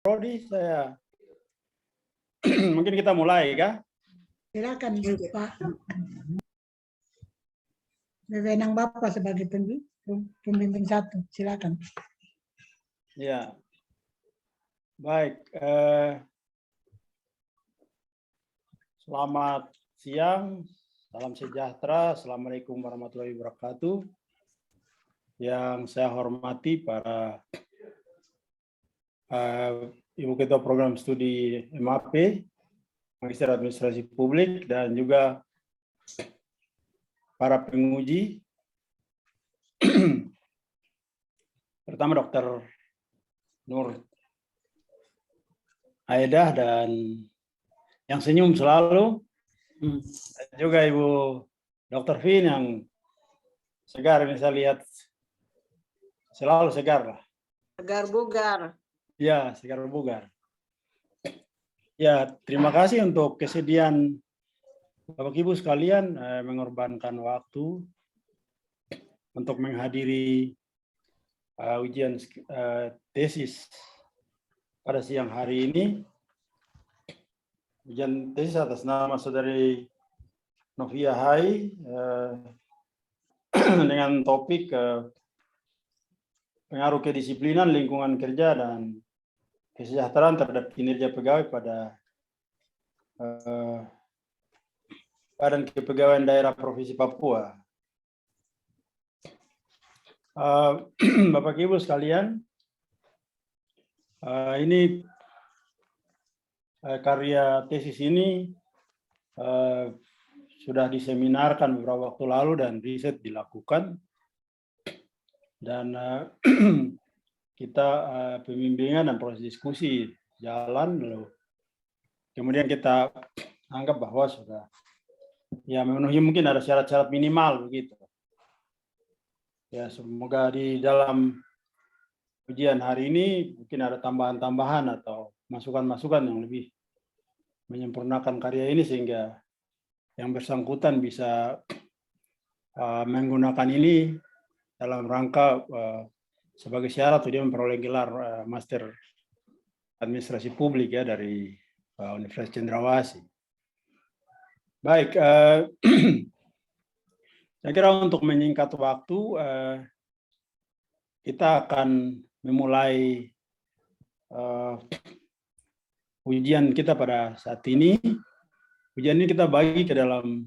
Rodi, saya mungkin kita mulai, kah? Silakan Pak. Wewenang Bapak sebagai pembimbing satu, silakan. Ya, baik. Selamat siang, salam sejahtera, assalamualaikum warahmatullahi wabarakatuh. Yang saya hormati para Ibu Ketua Program Studi MAP, Magister Administrasi Publik, dan juga para penguji. Pertama Dr. Nur Aedah dan yang senyum selalu, dan juga Ibu Dr. Vin yang segar, ini saya lihat selalu segar lah. Segar bugar. Ya, segar bugar. Ya, terima kasih untuk kesediaan Bapak Ibu sekalian mengorbankan waktu untuk menghadiri ujian tesis pada siang hari ini. Ujian tesis atas nama Saudari Novia Hai dengan topik pengaruh kedisiplinan lingkungan kerja dan kesejahteraan terhadap kinerja pegawai pada Badan Kepegawaian Daerah Provinsi Papua. Bapak Ibu sekalian, ini karya tesis ini sudah diseminarkan beberapa waktu lalu dan riset dilakukan, dan kita pembimbingan dan proses diskusi jalan, lalu kemudian kita anggap bahwa sudah ya memenuhi, mungkin ada syarat-syarat minimal begitu. Ya, semoga di dalam ujian hari ini mungkin ada tambahan-tambahan atau masukan-masukan yang lebih menyempurnakan karya ini sehingga yang bersangkutan bisa menggunakan ini dalam rangka sebagai syarat dia memperoleh gelar Master Administrasi Publik ya dari Universitas Cendrawasih. Baik, saya kira untuk menyingkat waktu, kita akan memulai ujian kita pada saat ini. Ujian ini kita bagi ke dalam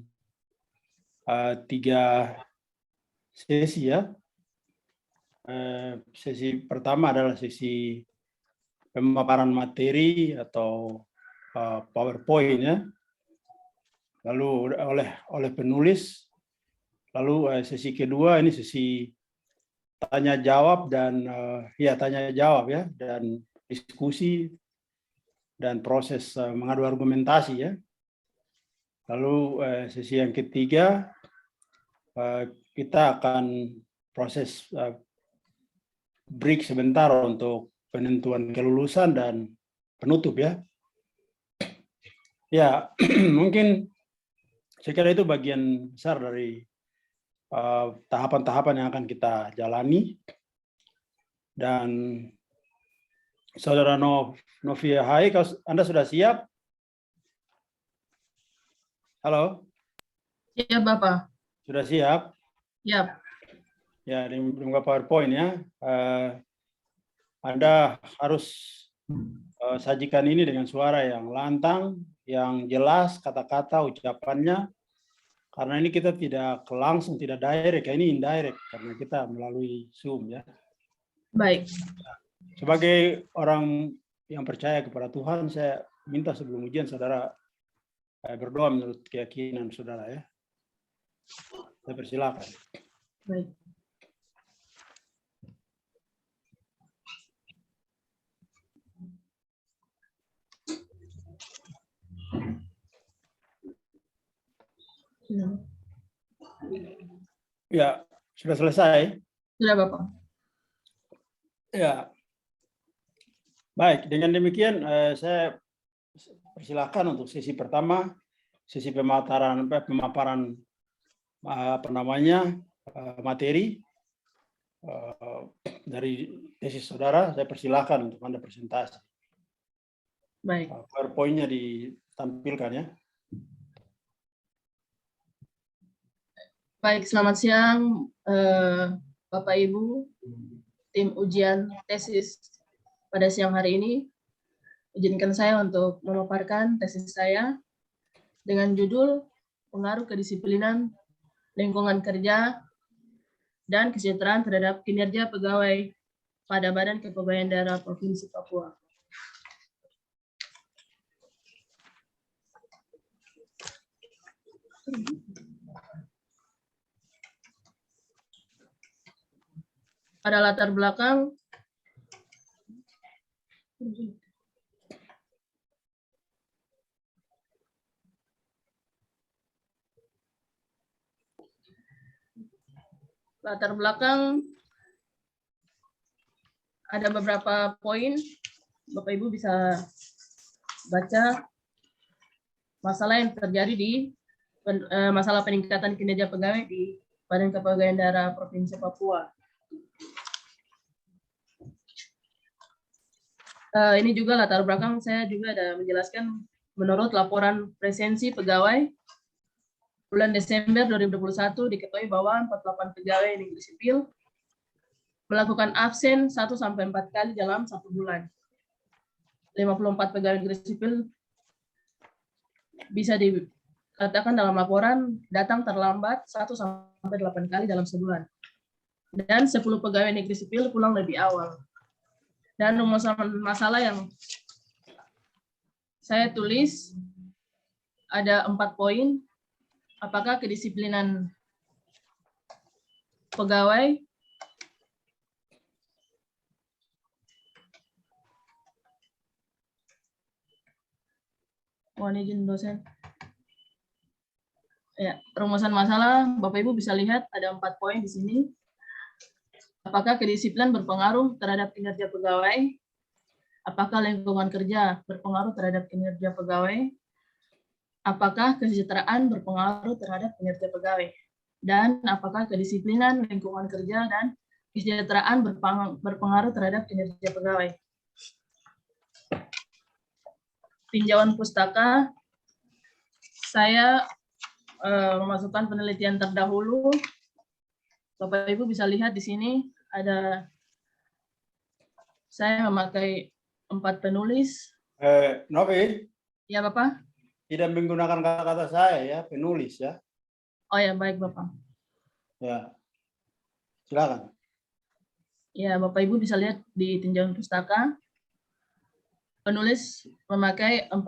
3 sesi ya. Sesi pertama adalah sesi pemaparan materi atau PowerPoint ya. Lalu oleh penulis. Lalu sesi kedua ini sesi tanya jawab dan tanya jawab ya, dan diskusi dan proses mengadu argumentasi ya. Lalu sesi yang ketiga kita akan proses break sebentar untuk penentuan kelulusan dan penutup ya. Ya, mungkin saya kira itu bagian besar dari tahapan-tahapan yang akan kita jalani. Dan Saudara Novia Hai, Anda sudah siap? Halo? Iya, Bapak. Sudah siap? Siap. Ya, di buka PowerPoint ya. Anda harus sajikan ini dengan suara yang lantang, yang jelas kata-kata ucapannya, karena ini kita tidak langsung, tidak direct, ini indirect karena kita melalui Zoom ya. Baik. Sebagai orang yang percaya kepada Tuhan, saya minta sebelum ujian saudara berdoa menurut keyakinan saudara ya. Saya persilakan. Baik. Ya, sudah selesai? Sudah, Bapak. Ya. Baik, dengan demikian saya persilakan untuk sesi pertama, sesi pemaparan materi dari tesis saudara. Saya persilakan untuk Anda presentasi. Baik. PowerPoint-nya ditampilkan ya. Baik, selamat siang Bapak Ibu, tim ujian tesis pada siang hari ini. Izinkan saya untuk memaparkan tesis saya dengan judul Pengaruh Kedisiplinan Lingkungan Kerja dan Kesejahteraan terhadap Kinerja Pegawai pada Badan Kepegawaian Daerah Provinsi Papua. Pada latar belakang ada beberapa poin, Bapak Ibu bisa baca masalah yang terjadi di masalah peningkatan kinerja pegawai di Badan Kepegawaian Daerah Provinsi Papua. Ini juga latar belakang saya juga ada menjelaskan menurut laporan presensi pegawai bulan Desember 2021 diketahui bahwa 48 pegawai negeri sipil melakukan absen 1-4 kali dalam 1 bulan. 54 pegawai negeri sipil bisa dikatakan dalam laporan datang terlambat 1-8 kali dalam sebulan. Dan 10 pegawai negeri sipil pulang lebih awal. Dan rumusan masalah yang saya tulis ada 4 poin. Apakah kedisiplinan pegawai mohon izin dosen. Ya, rumusan masalah Bapak Ibu bisa lihat ada 4 poin di sini. Apakah kedisiplinan berpengaruh terhadap kinerja pegawai? Apakah lingkungan kerja berpengaruh terhadap kinerja pegawai? Apakah kesejahteraan berpengaruh terhadap kinerja pegawai? Dan apakah kedisiplinan lingkungan kerja dan kesejahteraan berpengaruh terhadap kinerja pegawai? Tinjauan pustaka, saya memasukkan penelitian terdahulu. Bapak Ibu bisa lihat di sini ada saya memakai 4 penulis. Novi, Ya Bapak? tidak menggunakan kata-kata saya ya, penulis ya. Oh ya, baik Bapak. Ya, silakan. Ya, Bapak Ibu bisa lihat di tinjauan pustaka. Penulis memakai 4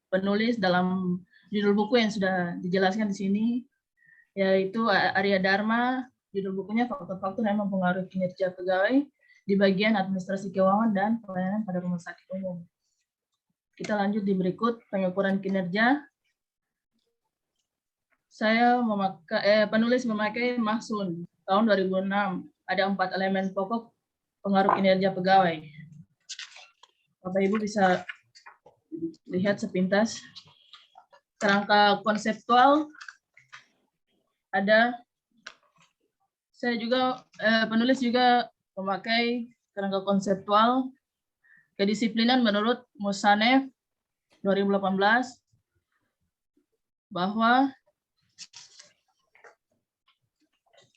penulis dalam judul buku yang sudah dijelaskan di sini, yaitu Arya Dharma, judul bukunya Faktor-Faktor yang Mempengaruhi Kinerja Pegawai di bagian administrasi keuangan dan pelayanan pada rumah sakit umum. Kita lanjut di berikut, pengukuran kinerja. Saya penulis memakai Mahsun tahun 2006. Ada 4 elemen pokok pengaruh kinerja pegawai. Bapak Ibu bisa lihat sepintas. Kerangka konseptual ada. Saya juga penulis juga memakai kerangka konseptual kedisiplinan menurut Musanev 2018 bahwa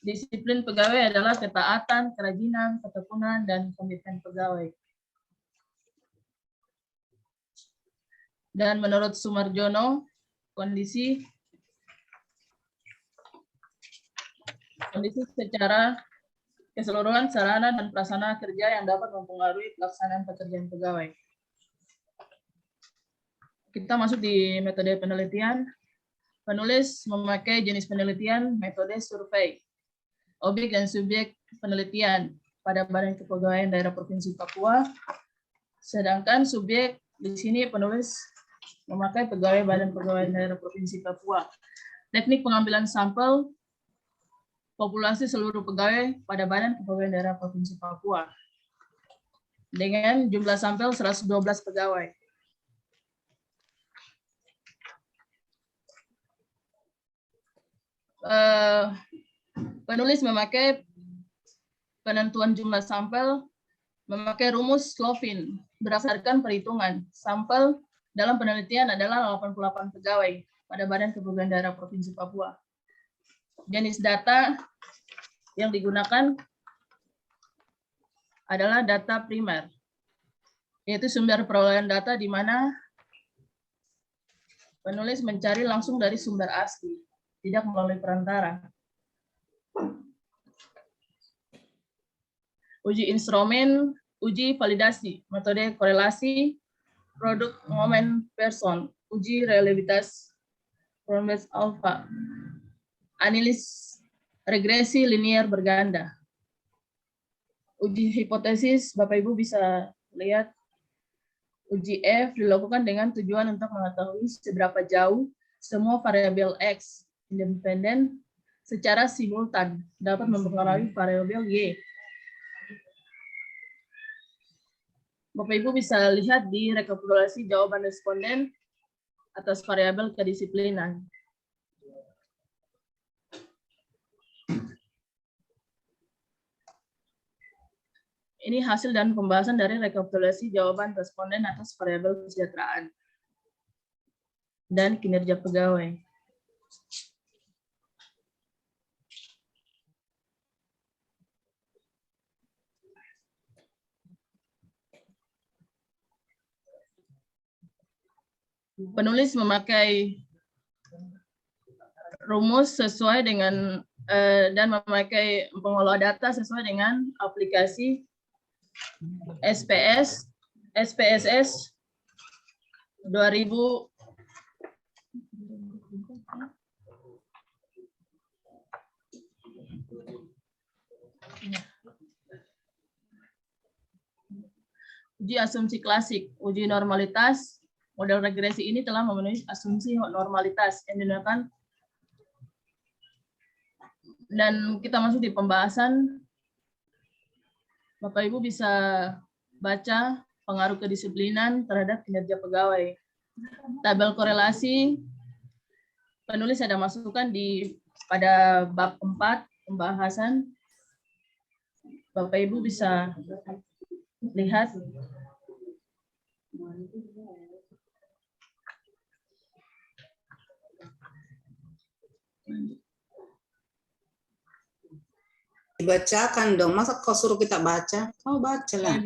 disiplin pegawai adalah ketaatan, kerajinan, ketekunan, dan komitmen pegawai. Dan menurut Sumarjono, kondisi secara keseluruhan sarana dan prasarana kerja yang dapat mempengaruhi pelaksanaan pekerjaan pegawai. Kita masuk di metode penelitian. Penulis memakai jenis penelitian metode survei. Objek dan subjek penelitian pada Badan Kepegawaian Daerah Provinsi Papua. Sedangkan subjek di sini penulis memakai pegawai Badan Kepegawaian Daerah Provinsi Papua. Teknik pengambilan sampel populasi seluruh pegawai pada Badan Kepegawaian Daerah Provinsi Papua dengan jumlah sampel 112 pegawai. Penulis memakai penentuan jumlah sampel memakai rumus Slovin berdasarkan perhitungan. Sampel dalam penelitian adalah 88 pegawai pada Badan Kepegawaian Daerah Provinsi Papua. Jenis data yang digunakan adalah data primer, yaitu sumber perolehan data di mana penulis mencari langsung dari sumber asli, tidak melalui perantara. Uji instrumen, uji validasi, metode korelasi, produk momen person, uji reliabilitas, Promes alpha, analis regresi linear berganda. Uji hipotesis, Bapak Ibu bisa lihat, uji F dilakukan dengan tujuan untuk mengetahui seberapa jauh semua variabel X independen secara simultan dapat mempengaruhi variabel Y. Bapak Ibu bisa lihat di rekapitulasi jawaban responden atas variabel kedisiplinan. Ini hasil dan pembahasan dari rekapitulasi jawaban responden atas variabel kesejahteraan dan kinerja pegawai. Penulis memakai rumus sesuai dengan dan memakai pengelola data sesuai dengan aplikasi SPSS 2000 uji asumsi klasik, uji normalitas. Model regresi ini telah memenuhi asumsi normalitas yang digunakan, dan kita masuk di pembahasan. Bapak Ibu bisa baca pengaruh kedisiplinan terhadap kinerja pegawai. Tabel korelasi, penulis ada masukan pada bab 4 pembahasan. Bapak Ibu bisa lihat. Dibacakan dong, masa kau suruh kita baca? Kau baca lah.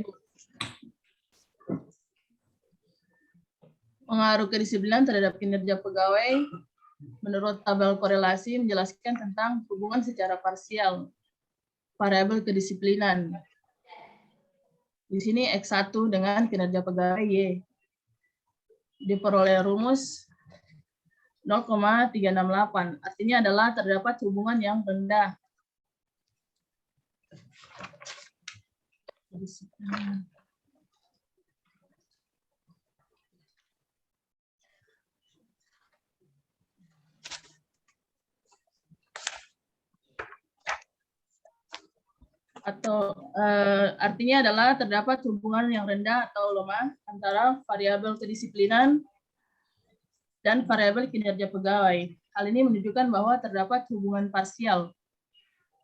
Pengaruh kedisiplinan terhadap kinerja pegawai menurut tabel korelasi menjelaskan tentang hubungan secara parsial variabel kedisiplinan. Di sini X1 dengan kinerja pegawai Y. Diperoleh rumus 0,368. Artinya adalah terdapat hubungan yang rendah. Atau artinya adalah terdapat hubungan yang rendah atau lemah antara variabel kedisiplinan dan variabel kinerja pegawai. Hal ini menunjukkan bahwa terdapat hubungan parsial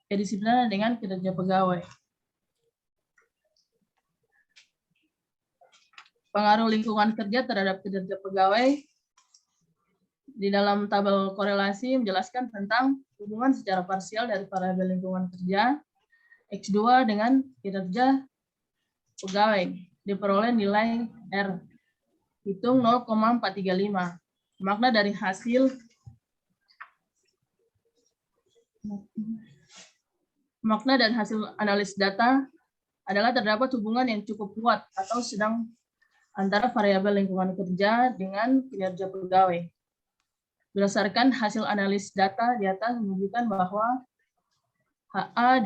kedisiplinan dengan kinerja pegawai. Pengaruh lingkungan kerja terhadap kinerja pegawai di dalam tabel korelasi menjelaskan tentang hubungan secara parsial dari variabel lingkungan kerja X2 dengan kinerja pegawai. Diperoleh nilai R. Hitung 0,435. Makna dari hasil analis data adalah terdapat hubungan yang cukup kuat atau sedang antara variabel lingkungan kerja dengan kinerja pegawai. Berdasarkan hasil analis data di atas menunjukkan bahwa HA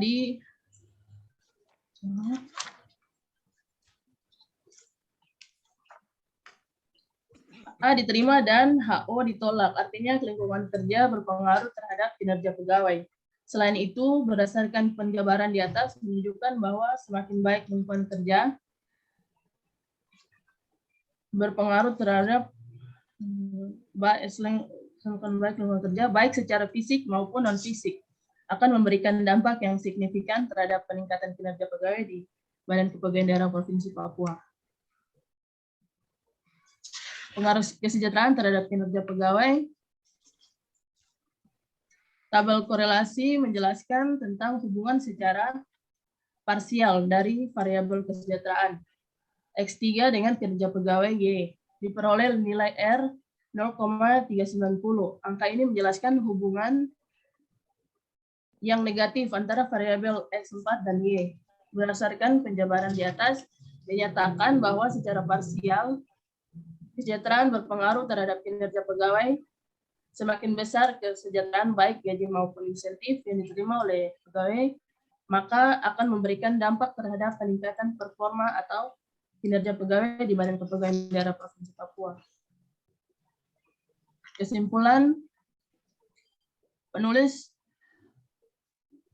diterima dan HO ditolak, artinya lingkungan kerja berpengaruh terhadap kinerja pegawai. Selain itu, berdasarkan penjabaran di atas menunjukkan bahwa semakin baik lingkungan kerja berpengaruh terhadap lingkungan kerja baik secara fisik maupun non fisik akan memberikan dampak yang signifikan terhadap peningkatan kinerja pegawai di Badan Kepegawaian Daerah Provinsi Papua. Pengaruh kesejahteraan terhadap kinerja pegawai. Tabel korelasi menjelaskan tentang hubungan secara parsial dari variabel kesejahteraan X3 dengan kinerja pegawai Y. Diperoleh nilai R 0,390. Angka ini menjelaskan hubungan yang negatif antara variabel X4 dan Y. Berdasarkan penjabaran di atas, dinyatakan bahwa secara parsial, kesejahteraan berpengaruh terhadap kinerja pegawai. Semakin besar kesejahteraan baik gaji maupun insentif yang diterima oleh pegawai, maka akan memberikan dampak terhadap peningkatan performa atau kinerja pegawai di Badan Kepegawaian Daerah Provinsi Papua. Kesimpulan, penulis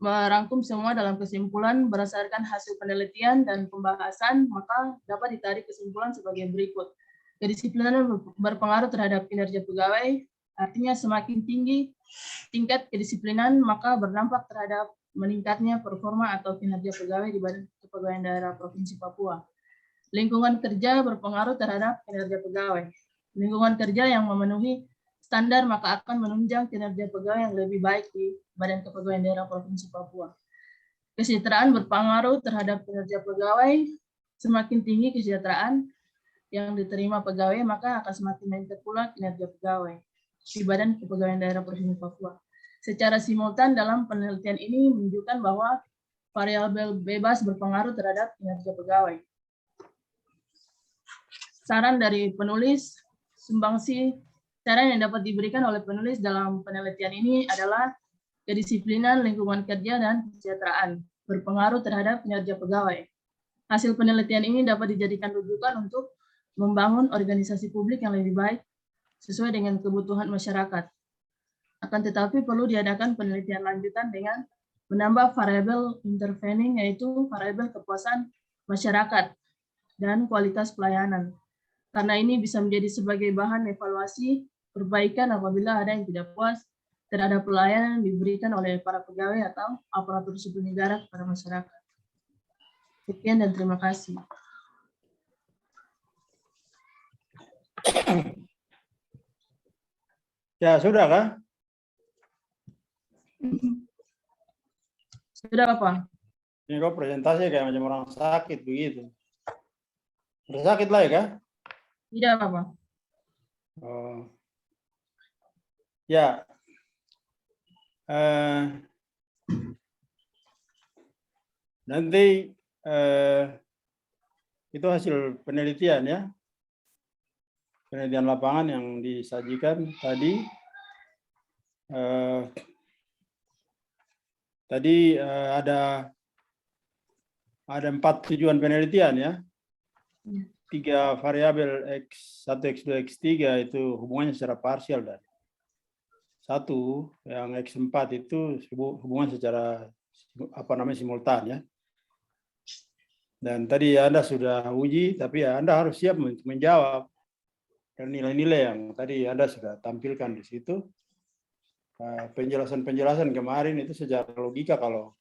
merangkum semua dalam kesimpulan berdasarkan hasil penelitian dan pembahasan, maka dapat ditarik kesimpulan sebagai berikut. Kedisiplinan berpengaruh terhadap kinerja pegawai, artinya semakin tinggi tingkat kedisiplinan, maka berdampak terhadap meningkatnya performa atau kinerja pegawai di Badan Kepegawaian Daerah Provinsi Papua. Lingkungan kerja berpengaruh terhadap kinerja pegawai. Lingkungan kerja yang memenuhi standar maka akan menunjang kinerja pegawai yang lebih baik di Badan Kepegawaian Daerah Provinsi Papua. Kesejahteraan berpengaruh terhadap kinerja pegawai. Semakin tinggi kesejahteraan yang diterima pegawai, maka akan semakin meningkat pula kinerja pegawai di Badan Kepegawaian Daerah Provinsi Papua. Secara simultan dalam penelitian ini menunjukkan bahwa variabel bebas berpengaruh terhadap kinerja pegawai. Saran dari penulis, saran yang dapat diberikan oleh penulis dalam penelitian ini adalah kedisiplinan, lingkungan kerja, dan kesejahteraan berpengaruh terhadap kinerja pegawai. Hasil penelitian ini dapat dijadikan rujukan untuk membangun organisasi publik yang lebih baik sesuai dengan kebutuhan masyarakat. Akan tetapi perlu diadakan penelitian lanjutan dengan menambah variabel intervening, yaitu variabel kepuasan masyarakat dan kualitas pelayanan. Karena ini bisa menjadi sebagai bahan evaluasi perbaikan apabila ada yang tidak puas terhadap pelayanan yang diberikan oleh para pegawai atau aparatur sipil negara kepada masyarakat. Sekian dan terima kasih. Ya, sudah kah? Sudah apa? Ini kok presentasi kayak macam orang sakit begitu. Udah sakit lah ya kah? Tidak apa-apa. Oh. Ya. Nanti itu hasil penelitian ya. Penelitian lapangan yang disajikan tadi. Tadi ada 4 tujuan penelitian ya. 3 variabel X1, X2, X3 itu hubungannya secara parsial dan 1 yang X4 itu hubungan secara simultan ya. Dan tadi Anda sudah uji, tapi Anda harus siap menjawab. Dan nilai-nilai yang tadi Anda sudah tampilkan di situ. Penjelasan-penjelasan kemarin itu secara logika kalau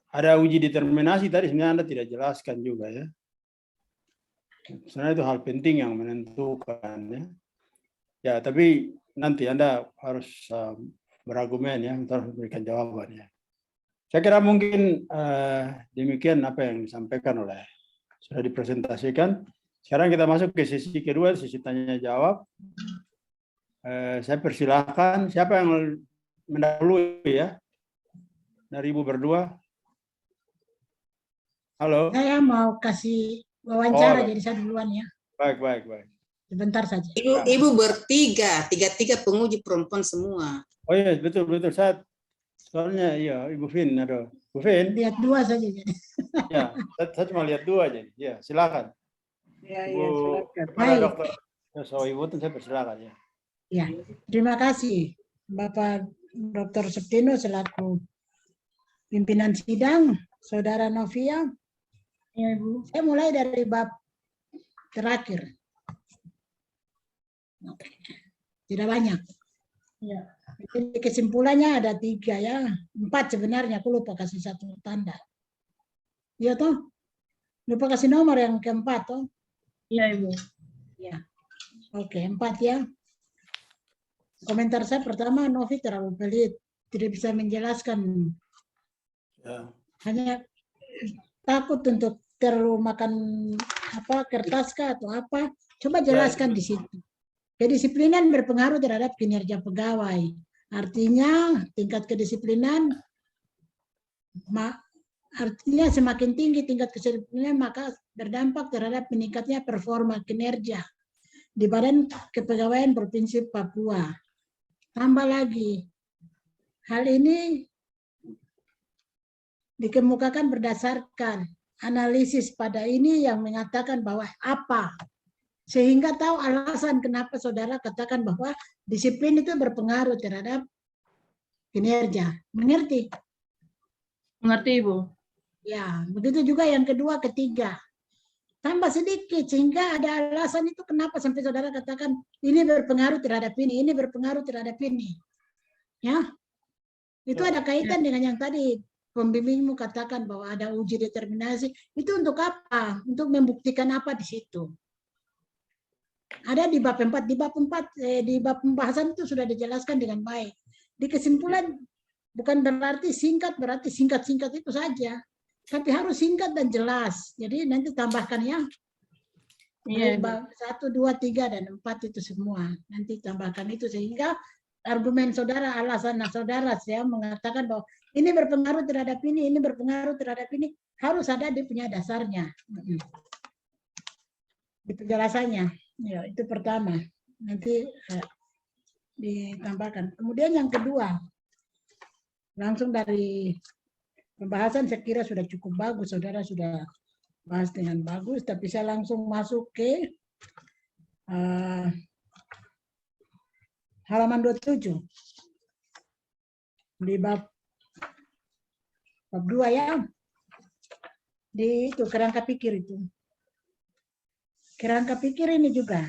ada uji determinasi tadi sebenarnya Anda tidak jelaskan juga ya. Sebenarnya itu hal penting yang menentukan ya. Ya, tapi nanti Anda harus berargumen ya, harus memberikan jawabannya. Saya kira mungkin demikian apa yang disampaikan sudah dipresentasikan. Sekarang kita masuk ke sesi kedua, sesi tanya jawab. Saya persilahkan siapa yang mendahului ya dari Ibu berdua. Halo. Saya mau kasih wawancara jadi saya duluan ya. Baik. Sebentar saja. Ibu bertiga, tiga penguji perempuan semua. Oh iya betul. Saya soalnya iya Ibu Vin ada. Bu Vin. Lihat 2 saja jadi. Ya, saya cuma lihat 2 aja. Ya, silakan. Ya, silakan. Baik. Dokter Ibu saya persilakan ya. Ya, terima kasih Bapak Dr. Septino selaku pimpinan sidang, Saudara Novia. Ya, Ibu. Saya mulai dari bab terakhir. Tidak banyak. Ya. Jadi kesimpulannya ada 3 ya, 4 sebenarnya. Aku lupa kasih 1 tanda. Iya toh? Lupa kasih nomor yang keempat toh? Iya, Ibu. Ya. Oke, 4 ya. Komentar saya pertama, Novi terlalu pelit, tidak bisa menjelaskan, Ya. hanya takut untuk terlalu makan kertas kah atau apa. Coba jelaskan di situ. Kedisiplinan berpengaruh terhadap kinerja pegawai. Artinya tingkat kedisiplinan, artinya semakin tinggi tingkat kedisiplinan maka berdampak terhadap meningkatnya performa kinerja di Badan Kepegawaian Provinsi Papua. Tambah lagi, hal ini dikemukakan berdasarkan analisis pada ini yang mengatakan bahwa apa, sehingga tahu alasan kenapa saudara katakan bahwa disiplin itu berpengaruh terhadap kinerja. Mengerti? Mengerti, Ibu? Ya, begitu juga yang kedua, ketiga. Tambah sedikit sehingga ada alasan itu kenapa sampai saudara katakan ini berpengaruh terhadap ini berpengaruh terhadap ini. Ya. Itu ada kaitan dengan yang tadi pembimbingmu katakan bahwa ada uji determinasi. Itu untuk apa? Untuk membuktikan apa di situ? Ada di bab 4, di bab pembahasan itu sudah dijelaskan dengan baik. Di kesimpulan bukan berarti singkat itu saja. Tapi harus singkat dan jelas. Jadi nanti tambahkan ya. Iya, Ibu. Bab 1, 2, 3, dan 4 itu semua. Nanti tambahkan itu sehingga argumen saudara, alasan saudara saya mengatakan bahwa ini berpengaruh terhadap ini berpengaruh terhadap ini, harus ada dia punya dasarnya. Di penjelasannya. Ya, itu pertama. Nanti ditambahkan. Kemudian yang kedua, langsung dari pembahasan saya kira sudah cukup bagus, saudara sudah bahas dengan bagus, tapi saya langsung masuk ke halaman 27 di bab 2 ya, di itu kerangka pikir itu. Kerangka pikir ini juga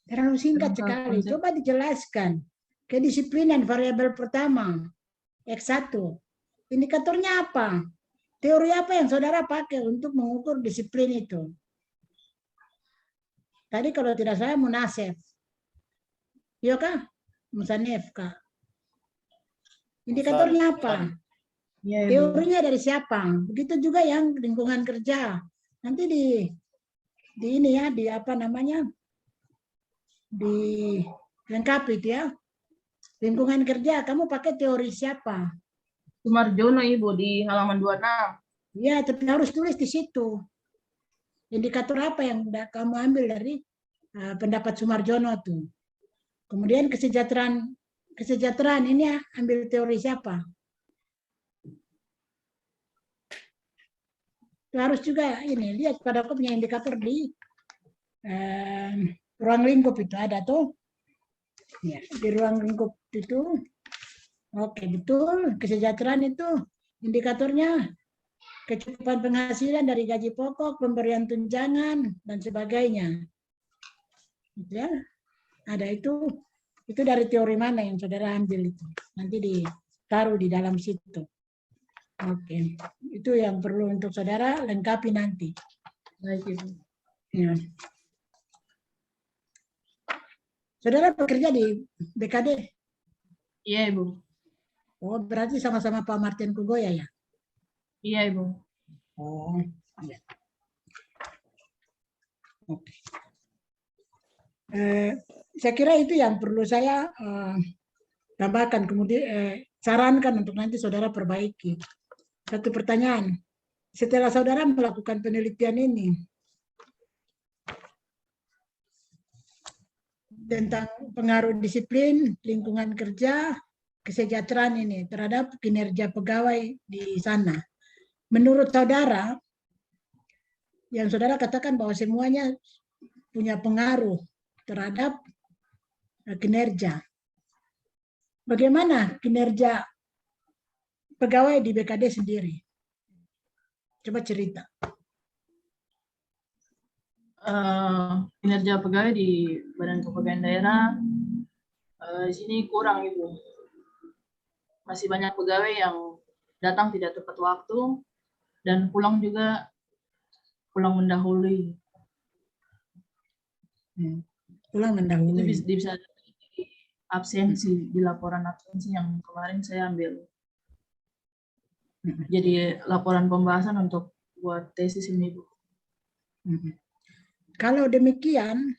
terlalu singkat sekali. Coba dijelaskan kedisiplinan variabel pertama X1. Indikatornya apa? Teori apa yang saudara pakai untuk mengukur disiplin itu? Tadi kalau tidak salah munasef. Iya kah? Musanef kah? Indikatornya apa? Iya, Ibu. Teorinya dari siapa? Begitu juga yang lingkungan kerja. Nanti di ini ya, di apa namanya? Di lengkapi itu ya. Lingkungan kerja, kamu pakai teori siapa? Sumarjono, Ibu, di halaman 26. Ya, tapi harus tulis di situ. Indikator apa yang kamu ambil dari pendapat Sumarjono tuh. Kemudian kesejahteraan ini ya, ambil teori siapa? Itu harus juga ini, lihat pada aku punya indikator di ruang lingkup itu ada tuh. Ya, di ruang lingkup itu. Oke, betul. Kesejahteraan itu indikatornya kecukupan penghasilan dari gaji pokok, pemberian tunjangan, dan sebagainya. Ya, ada itu dari teori mana yang saudara ambil itu. Nanti ditaruh di dalam situ. Oke, itu yang perlu untuk saudara lengkapi nanti. Baik, Ibu. Ya. Saudara bekerja di BKD? Iya, Ibu. Oh, berarti sama-sama Pak Martin Kugoya ya? Iya, Ibu. Oh, ya. Oke. Saya kira itu yang perlu saya tambahkan, kemudian sarankan untuk nanti saudara perbaiki. Satu pertanyaan, setelah saudara melakukan penelitian ini tentang pengaruh disiplin, lingkungan kerja, kesejahteraan ini terhadap kinerja pegawai di sana, menurut saudara, yang saudara katakan bahwa semuanya punya pengaruh terhadap kinerja. Bagaimana kinerja pegawai di BKD sendiri? Coba cerita. Kinerja pegawai di Badan Kepegawaian Daerah di sini kurang, Ibu. Masih banyak pegawai yang datang tidak tepat waktu, Dan pulang mendahului. Pulang Itu mendahului. bisa absensi di laporan absensi yang kemarin saya ambil. Jadi laporan pembahasan untuk buat tesis ini, Bu. Kalau demikian,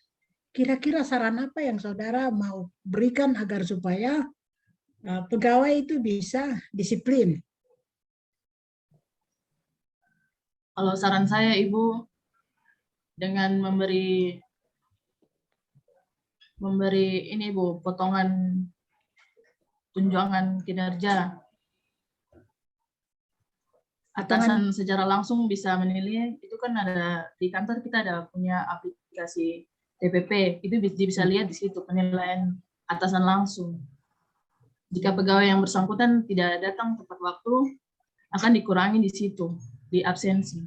kira-kira saran apa yang saudara mau berikan agar supaya pegawai itu bisa disiplin? Kalau saran saya, Ibu, dengan memberi ini, Bu, potongan tunjangan kinerja. Atasan secara langsung bisa menilai, itu kan ada di kantor kita ada punya aplikasi TPP, itu bisa lihat di situ penilaian atasan langsung. Jika pegawai yang bersangkutan tidak datang tepat waktu, akan dikurangi di situ, di absensi.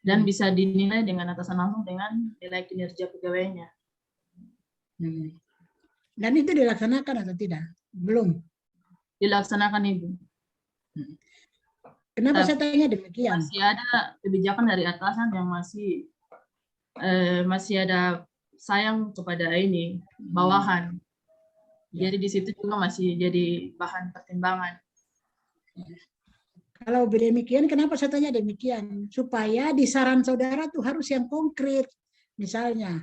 Dan bisa dinilai dengan atasan langsung dengan nilai kinerja pegawainya. Dan itu dilaksanakan atau tidak? Belum. Dilaksanakan, Ibu. Kenapa saya tanya demikian? Masih ada kebijakan dari atasan yang masih ada sayang kepada ini bawahan. Jadi di situ juga masih jadi bahan pertimbangan. Kalau demikian, kenapa saya tanya demikian? Supaya di saran saudara tuh harus yang konkret. Misalnya,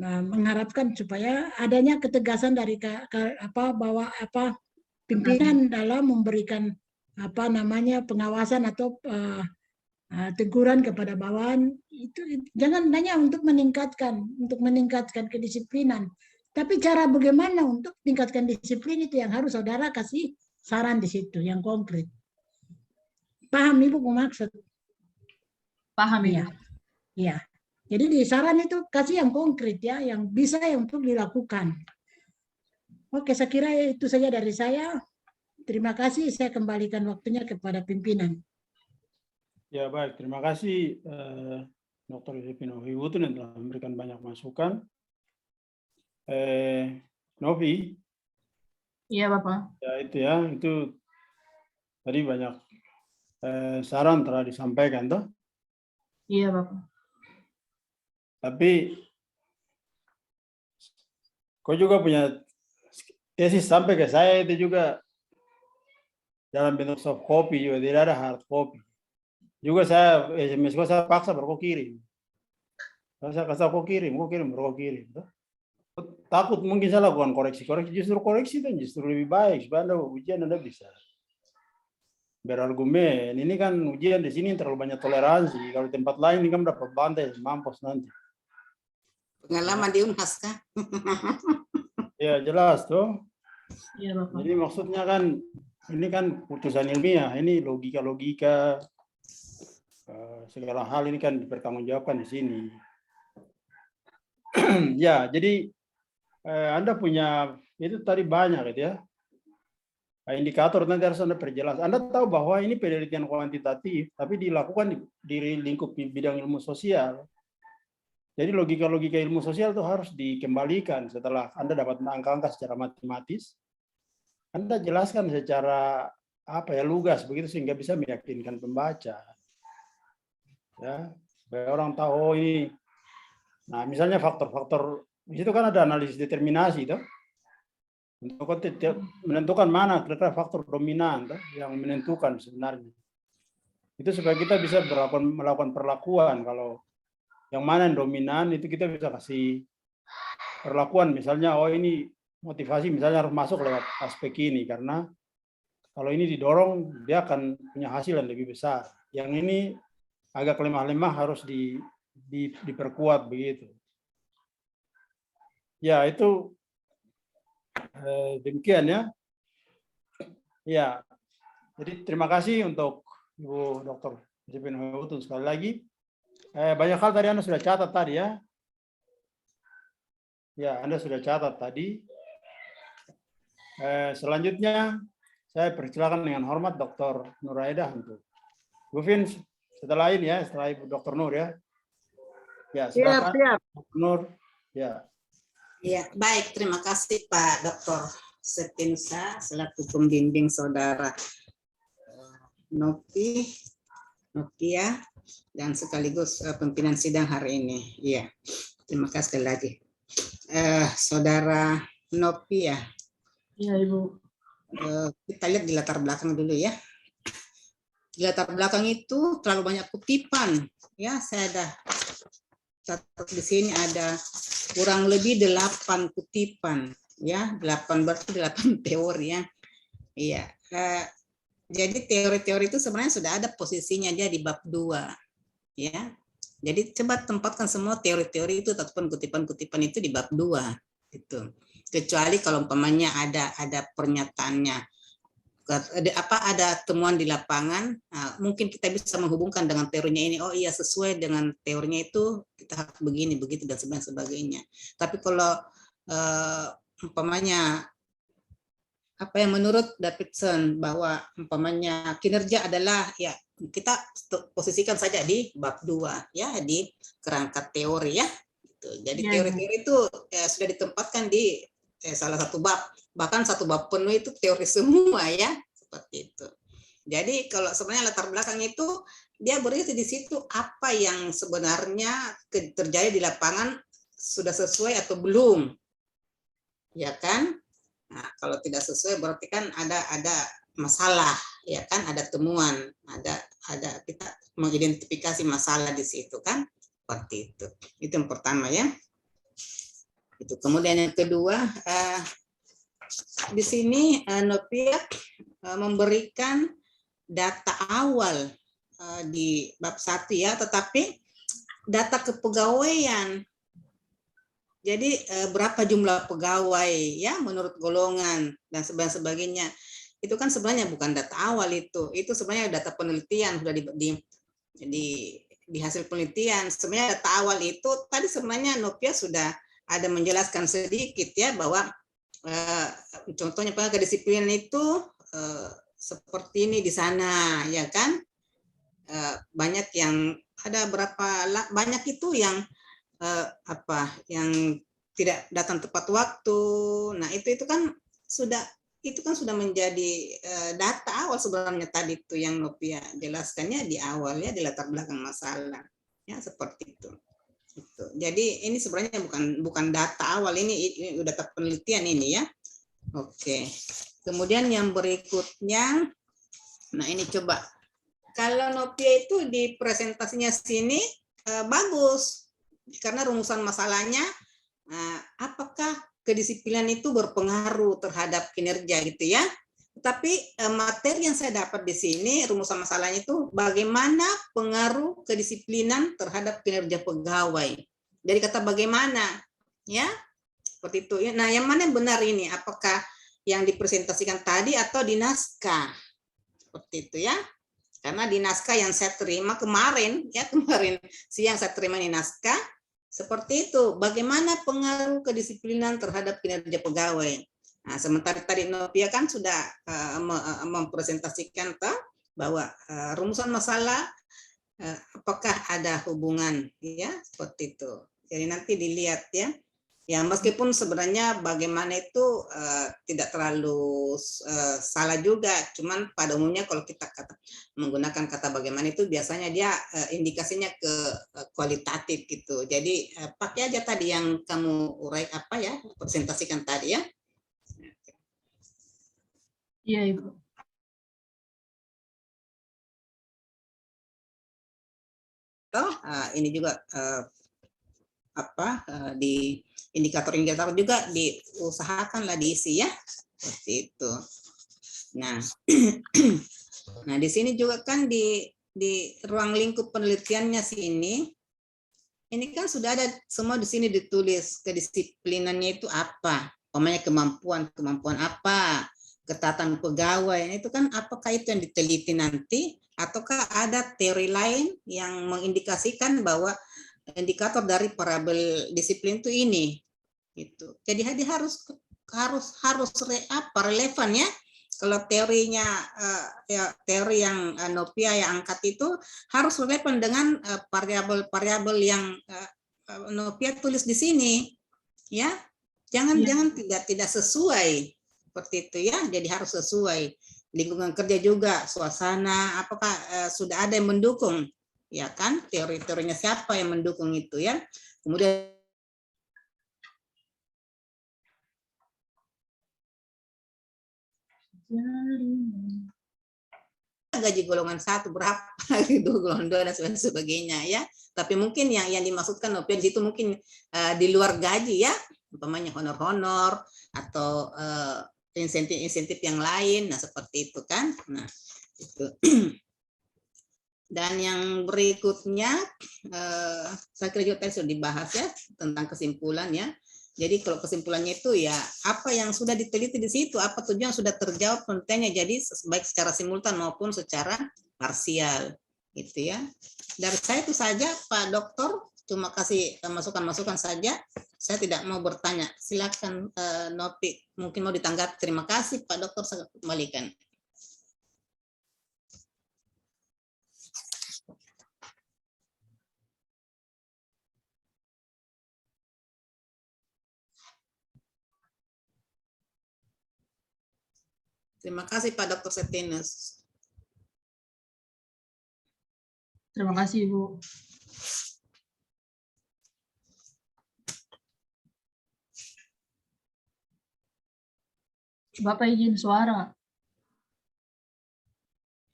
mengharapkan supaya adanya ketegasan dari pimpinan dalam memberikan pengawasan atau teguran kepada bawahan. Itu jangan hanya untuk meningkatkan kedisiplinan, tapi cara bagaimana untuk tingkatkan disiplin itu yang harus saudara kasih saran di situ yang konkret. Paham Ibu maksud? Paham, Ibu. Iya. Jadi di saran itu kasih yang konkret ya, yang bisa untuk dilakukan. Oke, saya kira itu saja dari saya. Terima kasih, saya kembalikan waktunya kepada pimpinan. Ya baik, terima kasih Dr. Yosefina Ohiwutun yang telah memberikan banyak masukan. Novi. Iya, Bapak. Ya, itu tadi banyak saran telah disampaikan toh. Iya, Bapak. Tapi kau juga punya tesis sampai ke saya itu juga dalam bentuk soft copy juga, tidak ada hard copy. Juga saya SMS saya paksa baru kau kirim. Saya kasih kau kirim baru kau kirim. Takut mungkin saya lakukan koreksi, justru lebih baik supaya Anda ujian Anda bisa berargumen. Ini kan ujian di sini terlalu banyak toleransi. Kalau di tempat lain ini kan dapat bantai, mampus nanti. Pengalaman di Unhas kah? Ya jelas tuh. Iya, Bapak. Jadi maksudnya kan ini kan putusan ilmiah, ini logika segala hal ini kan dipertanggungjawabkan di sini. Ya, jadi Anda punya itu tadi banyak gitu ya. Indikator nanti harus Anda perjelas. Anda tahu bahwa ini penelitian kuantitatif, tapi dilakukan di lingkup bidang ilmu sosial. Jadi logika-logika ilmu sosial itu harus dikembalikan setelah Anda dapat angka-angka secara matematis. Anda jelaskan secara lugas begitu sehingga bisa meyakinkan pembaca. Ya, supaya orang tahu oh ini. Nah, misalnya faktor-faktor di situ kan ada analisis determinasi toh. Untuk menentukan mana kira-kira faktor dominan toh, yang menentukan sebenarnya. Itu supaya kita bisa melakukan perlakuan kalau yang mana yang dominan itu kita bisa kasih perlakuan misalnya oh ini motivasi misalnya harus masuk lewat aspek ini karena kalau ini didorong dia akan punya hasil yang lebih besar. Yang ini agak lemah-lemah harus diperkuat begitu. Ya itu demikian ya. Ya. Jadi terima kasih untuk Ibu Dr. Yosefina Ohiwutun sekali lagi. Banyak hal tadi Anda sudah catat tadi ya. Ya, Anda sudah catat tadi. Selanjutnya, saya persilakan dengan hormat Dr. Nur Aida untuk Bu Vin setelah ini ya, setelah Ibu Dr. Nur ya. Ya, silakan. Siap. Dr. Nur. Ya. Ya, baik. Terima kasih Pak Dr. Septinsa selaku pembimbing saudara Novi. Novia dan sekaligus pimpinan sidang hari ini. Iya, terima kasih sekali lagi. Saudara Novia. Iya, Ibu. Kita lihat di latar belakang dulu ya. Di latar belakang itu terlalu banyak kutipan. Ya, saya ada catat di sini ada kurang lebih 8 kutipan. Ya, 8 berarti 8 teori ya. Iya. Jadi teori-teori itu sebenarnya sudah ada posisinya dia di bab 2. Ya. Jadi coba tempatkan semua teori-teori itu ataupun kutipan-kutipan itu di bab 2 gitu. Kecuali kalau umpamanya ada pernyataannya ada temuan di lapangan, mungkin kita bisa menghubungkan dengan teorinya ini. Oh iya, sesuai dengan teorinya itu kita harus begini begitu dan sebagainya. Tapi kalau umpamanya apa yang menurut Davidson bahwa umpamanya kinerja adalah ya, kita posisikan saja di bab 2 ya, di kerangka teori ya gitu. Jadi teori-teori itu sudah ditempatkan di salah satu bab, bahkan satu bab penuh itu teori semua ya, seperti itu. Jadi kalau sebenarnya latar belakang itu dia berisi di situ apa yang sebenarnya terjadi di lapangan sudah sesuai atau belum, ya kan? Nah, kalau tidak sesuai berarti kan ada masalah, ya kan? Ada temuan, ada kita mengidentifikasi masalah di situ kan? Seperti itu. Itu yang pertama ya. Itu. Kemudian yang kedua, di sini Novia memberikan data awal di bab 1 ya, tetapi data kepegawaian. Jadi berapa jumlah pegawai ya menurut golongan dan sebagainya. Itu kan sebenarnya bukan data awal itu sebenarnya data penelitian, sudah di hasil penelitian. Sebenarnya data awal itu tadi sebenarnya Novia sudah ada menjelaskan sedikit ya, bahwa contohnya kedisiplinan itu seperti ini di sana ya kan, banyak yang ada banyak itu yang yang tidak datang tepat waktu. Nah itu kan sudah menjadi data awal sebenarnya tadi itu yang Novia jelaskannya di awal ya, di latar belakang masalah ya, seperti itu. Jadi ini sebenarnya bukan data awal, ini data penelitian ini ya. Oke. Kemudian yang berikutnya, nah ini coba kalau Novia itu di presentasinya sini bagus karena rumusan masalahnya apakah kedisiplinan itu berpengaruh terhadap kinerja gitu ya. Tapi materi yang saya dapat di sini, rumusan masalahnya itu bagaimana pengaruh kedisiplinan terhadap kinerja pegawai. Dari kata bagaimana, ya, seperti itu. Nah, yang mana yang benar ini? Apakah yang dipresentasikan tadi atau di naskah? Seperti itu ya. Karena di naskah yang saya terima kemarin siang saya terima di naskah, seperti itu. Bagaimana pengaruh kedisiplinan terhadap kinerja pegawai? Nah, sementara tadi Novia kan sudah mempresentasikan bahwa rumusan masalah apakah ada hubungan ya, seperti itu. Jadi nanti dilihat ya. Ya meskipun sebenarnya bagaimana itu tidak terlalu salah juga, cuman pada umumnya kalau kita menggunakan kata bagaimana itu biasanya dia indikasinya ke kualitatif gitu. Jadi pakai aja tadi yang kamu presentasikan tadi ya. Iya, Ibu. Ini juga di indikator-indikator juga diusahakanlah diisi ya, seperti itu. Nah, nah di sini juga kan di ruang lingkup penelitiannya sini, ini kan sudah ada semua di sini ditulis kedisiplinannya itu apa, umpamanya kemampuan apa, ketatan pegawai, itu kan apakah itu yang diteliti nanti ataukah ada teori lain yang mengindikasikan bahwa indikator dari variabel disiplin itu ini gitu. Jadi harus relevan ya. Kalau teorinya teori yang Novia yang angkat itu harus relevan dengan variabel yang Novia tulis di sini ya. Jangan tidak sesuai seperti itu ya. Jadi harus sesuai. lingkungan kerja juga, suasana, apakah sudah ada yang mendukung, ya kan? Teori-teorinya siapa yang mendukung itu ya? Kemudian gaji golongan 1 berapa, gitu, golongan 2 dan sebagainya ya. Tapi mungkin yang dimaksudkan Nopian itu mungkin di luar gaji ya, umpamanya honor-honor atau insentif-insentif yang lain, nah seperti itu kan. Nah, itu. Dan yang berikutnya, saya kira juga tadi sudah dibahas ya tentang kesimpulan ya. Jadi kalau kesimpulannya itu ya apa yang sudah diteliti di situ, apa tujuan sudah terjawab kontennya, jadi baik secara simultan maupun secara parsial, gitu ya. Dari saya itu saja, Pak Dokter, cuma kasih masukan-masukan saja. Saya tidak mau bertanya. Silakan Nopi, mungkin mau ditanggapi. Terima kasih Pak Dokter, saya kembalikan. Terima kasih Pak Dr. Septinus. Terima kasih, Bu. Bapak izin suara.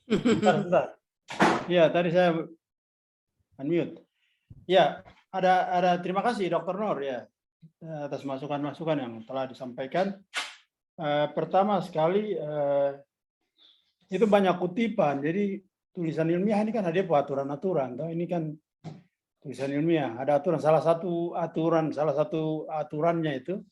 Sebentar. Ya, tadi saya unmute. Ya, ada terima kasih Dr. Nur ya atas masukan-masukan yang telah disampaikan. Pertama sekali itu banyak kutipan, jadi tulisan ilmiah ini kan ada aturan-aturan. Ini kan tulisan ilmiah, ada aturan. Salah satu aturannya itu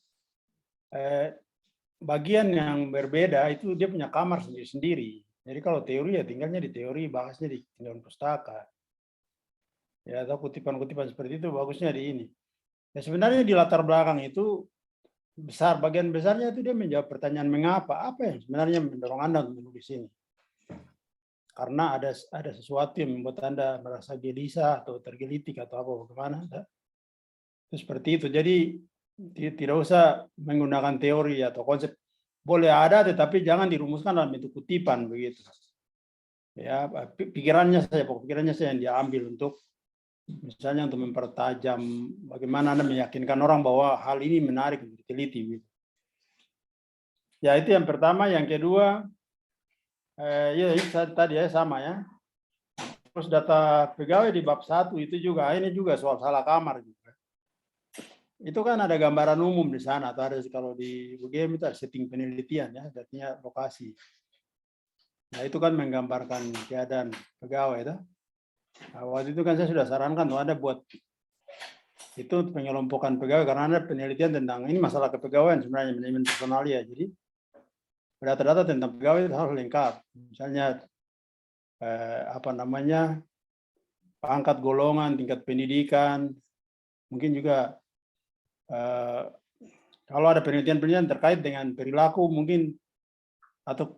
bagian yang berbeda itu dia punya kamar sendiri-sendiri. Jadi kalau teori ya tinggalnya di teori, bahasnya di dalam pustaka. Ya, atau kutipan-kutipan seperti itu bagusnya di ini. Ya sebenarnya di latar belakang itu bagian besarnya itu dia menjawab pertanyaan mengapa, apa yang sebenarnya mendorong Anda untuk menulis ini. Karena ada sesuatu yang membuat Anda merasa gelisah atau tergelitik atau apa bagaimana. Itu seperti itu. Jadi tidak usah menggunakan teori atau konsep. Boleh ada tetapi jangan dirumuskan dalam bentuk kutipan begitu. Ya, pikirannya saja yang dia ambil untuk misalnya untuk mempertajam bagaimana Anda meyakinkan orang bahwa hal ini menarik untuk diteliti. Ya itu yang pertama. Yang kedua, ya tadi ya sama ya. Terus data pegawai di bab 1 itu juga, ini juga soal salah kamar juga. Itu kan ada gambaran umum di sana. Atau ada kalau di UGM itu ada setting penelitian ya, artinya lokasi. Nah itu kan menggambarkan keadaan pegawai itu. Nah, waktu itu kan saya sudah sarankan tuh ada buat itu pengelompokan pegawai karena ada penelitian tentang ini masalah kepegawaian sebenarnya manajemen personalia. Jadi data-data tentang pegawai itu harus lengkap. Misalnya pangkat golongan, tingkat pendidikan, mungkin juga kalau ada penelitian-penelitian terkait dengan perilaku mungkin atau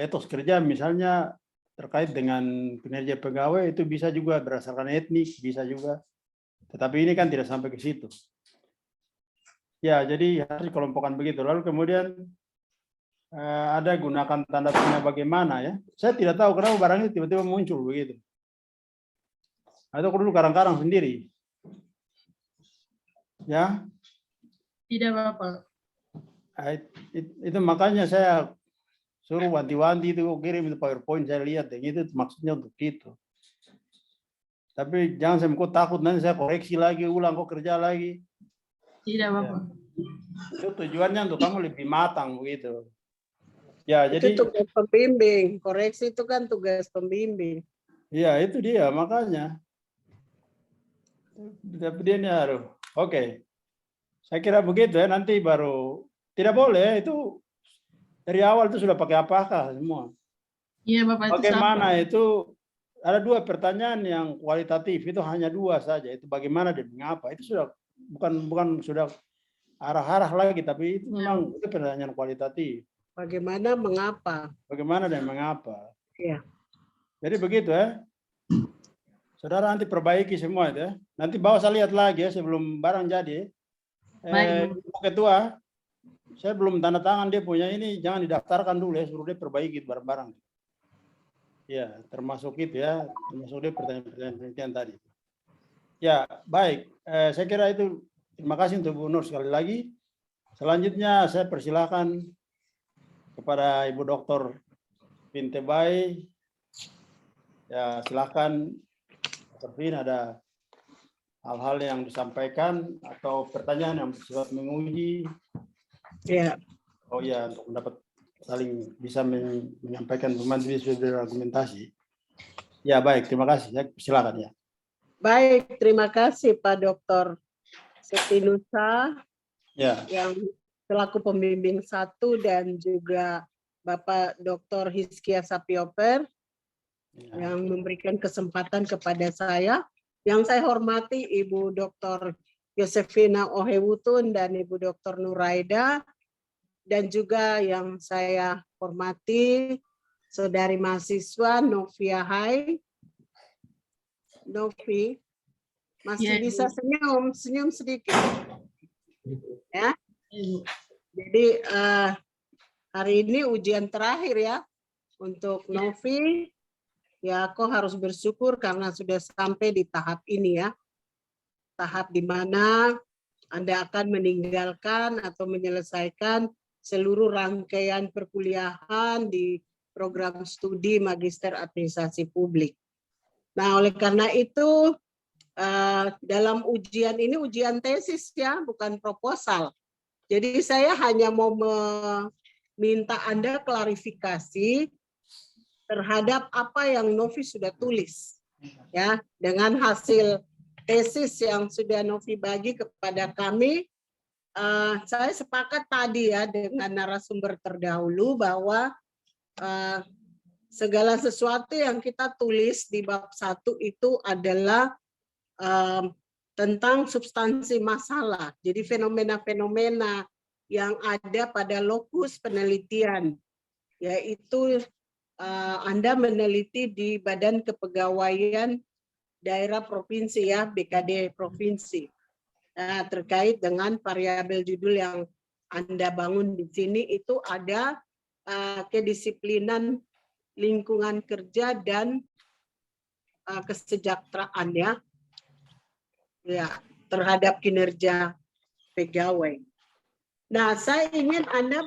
etos kerja misalnya terkait dengan kinerja pegawai itu bisa juga berdasarkan etnis, bisa juga. Tetapi ini kan tidak sampai ke situ. Ya, jadi harus dikelompokkan begitu. Lalu kemudian ada gunakan tanda tanya bagaimana ya. Saya tidak tahu kenapa barang ini tiba-tiba muncul begitu. Atau dulu karang-karang sendiri. Ya. Tidak Bapak. Itu makanya saya suruh wanti-wanti itu kirim itu PowerPoint saya lihat dan itu maksudnya untuk itu. Tapi jangan sampai kok takut nanti saya koreksi lagi ulang kok kerja lagi. Tidak Bapak. Ya. Itu tujuannya untuk kamu lebih matang begitu. Ya, itu jadi tugas pembimbing, koreksi itu kan tugas pembimbing. Iya, itu dia makanya. Tapi dia ini harus. Oke. Saya kira begitu ya, nanti baru tidak boleh itu dari awal itu sudah pakai apakah semua. Iya Bapak. Bagaimana itu ada 2 pertanyaan yang kualitatif, itu hanya 2 saja. Itu bagaimana dan mengapa. Itu sudah bukan sudah arah-arah lagi, tapi itu memang itu pertanyaan kualitatif. Bagaimana, mengapa. Bagaimana dan mengapa. Iya. Jadi begitu ya. Saudara nanti perbaiki semua itu ya. Nanti bawa saya lihat lagi ya sebelum barang jadi. Baik. Ketua, Saya belum tanda tangan dia punya ini, jangan didaftarkan dulu ya, suruh dia perbaiki barang-barang. Ya, termasuk itu ya, termasuk dia pertanyaan-pertanyaan penelitian tadi. Ya, baik. Saya kira itu. Terima kasih untuk Bu Nur sekali lagi. Selanjutnya saya persilakan kepada Ibu Dr. Pintebai. Ya, silakan Dr. Vin, ada hal-hal yang disampaikan atau pertanyaan yang bersifat menguji. Ya, Oh ya, untuk mendapat saling bisa menyampaikan pemahaman sesuai argumentasi. Ya, baik. Terima kasih. Ya, silakan ya. baik. Terima kasih Pak Dr. Setinusa Ya. yang selaku pembimbing 1 dan juga Bapak Dr. Hizkia Sapioper Ya. yang memberikan kesempatan kepada saya. Yang saya hormati Ibu Dr. Yosefina Ohewutun dan Ibu Dr. Nuraida, dan juga yang saya hormati saudari mahasiswa Novia Hai. Novi, masih Ya, bisa senyum sedikit. Ya. Ibu. Jadi hari ini ujian terakhir ya untuk Novi. Ya, kau harus bersyukur karena sudah sampai di tahap ini ya. Tahap di mana Anda akan meninggalkan atau menyelesaikan seluruh rangkaian perkuliahan di program studi Magister Administrasi Publik. Nah, oleh karena itu dalam ujian ini ujian tesis ya, bukan proposal. Jadi saya hanya mau meminta Anda klarifikasi terhadap apa yang Novi sudah tulis, ya, dengan hasil tesis yang sudah Novi bagi kepada kami. Saya sepakat tadi ya dengan narasumber terdahulu bahwa segala sesuatu yang kita tulis di bab 1 itu adalah tentang substansi masalah. Jadi fenomena-fenomena yang ada pada lokus penelitian, yaitu Anda meneliti di Badan Kepegawaian Daerah Provinsi ya, BKD Provinsi. Terkait dengan variabel judul yang Anda bangun di sini itu ada kedisiplinan lingkungan kerja dan kesejahteraan ya. Ya, terhadap kinerja pegawai. Nah, saya ingin Anda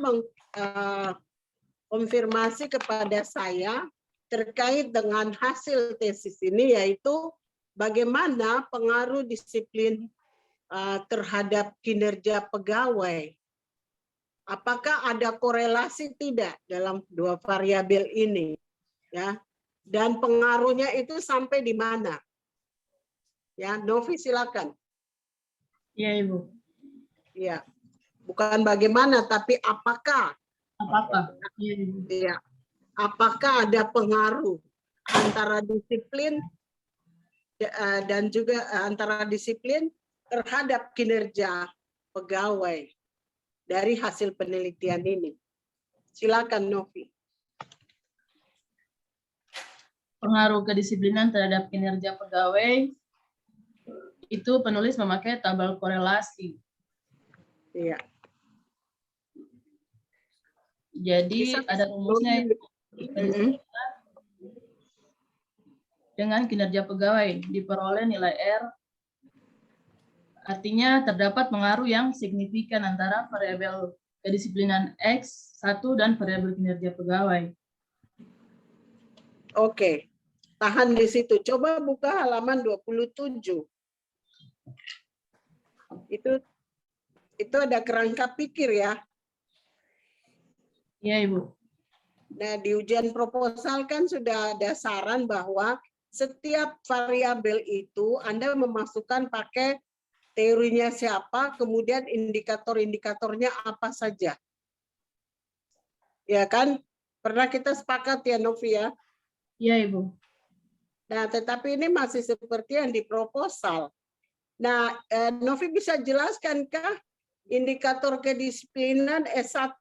konfirmasi kepada saya terkait dengan hasil tesis ini, yaitu bagaimana pengaruh disiplin terhadap kinerja pegawai. Apakah ada korelasi tidak dalam dua variabel ini? Ya, dan pengaruhnya itu sampai di mana? Ya, Novi silakan. Iya, Ibu. Ya, bukan bagaimana, tapi apakah? Apakah? Iya, Ibu. Ya, apakah ada pengaruh antara disiplin dan juga antara disiplin terhadap kinerja pegawai dari hasil penelitian ini? Silakan, Novi. Pengaruh kedisiplinan terhadap kinerja pegawai itu penulis memakai tabel korelasi. Iya. Jadi ada rumusnya dengan kinerja pegawai diperoleh nilai R. Artinya terdapat pengaruh yang signifikan antara variabel kedisiplinan X1 dan variabel kinerja pegawai. Oke. Tahan di situ. Coba buka halaman 27. Itu ada kerangka pikir ya. Iya, Ibu. Nah, di ujian proposal kan sudah ada saran bahwa setiap variabel itu Anda memasukkan pakai teorinya siapa, kemudian indikator-indikatornya apa saja. Ya kan? Pernah kita sepakat ya, Novi ya? Iya, Ibu. Nah, tetapi ini masih seperti yang di proposal. Nah, Novi bisa jelaskankah indikator kedisiplinan